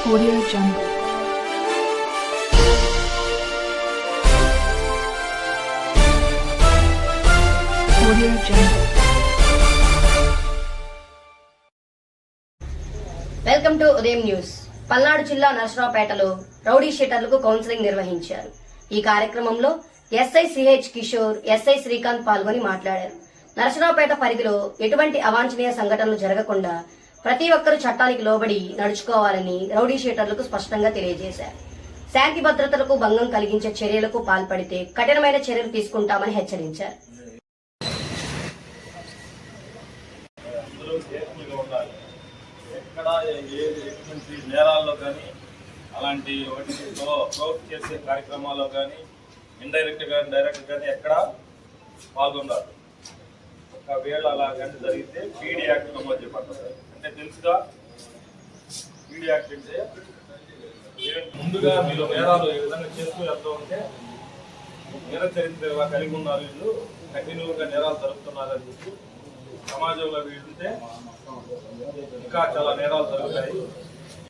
Audio Jungle. Audio Jungle. Welcome to ఉదయం news. Palnadu జిల్లా నరసరావుపేటలో rowdy షీటర్లకు counselling నిర్వహించారు. ఈ కార్యక్రమంలో SI CH Kishore, SI Srikanth పాల్గొని మాట్లాడారు. నరసరావుపేట పరిధిలో ఎటువంటి అవాంఛనీయ సంఘటనలు జరగకుండా ప్రతి ఒక్కరూ చట్టానికి లోబడి నడుచుకోవాలని రౌడీ షీటర్లకు స్పష్టంగా తెలియజేశారు. శాంతి భద్రతలకు భంగం కలిగించే చర్యలకు పాల్పడితే కఠినమైన చర్యలు తీసుకుంటామని హెచ్చరించారు. ఎటువంటి నేరాల్లో కానీ అలాంటి ప్రొవోక్ చేసే కార్యక్రమాల్లో కానీ ఇండైరెక్ట్ కానీ డైరెక్ట్ కానీ ఎక్కడ పాల్గొన్నారు. ఒకవేళ అలా కానీ జరిగితే పీడీ యాక్ట్ నమోదు చేయబడుతుంది. అంటే తెలుసుగా పీడీ యాక్ట్ అంటే ముందుగా మీరు నేరాలు ఏ విధంగా చేస్తూ వెళ్తూ ఉంటే నేర చరిత్ర కలిగి ఉన్నారు, వీళ్ళు కంటిన్యూగా నేరాలు జరుపుతున్నారని చెప్పి సమాజంలో వీళ్ళుంటే ఇంకా చాలా నేరాలు జరుగుతాయి.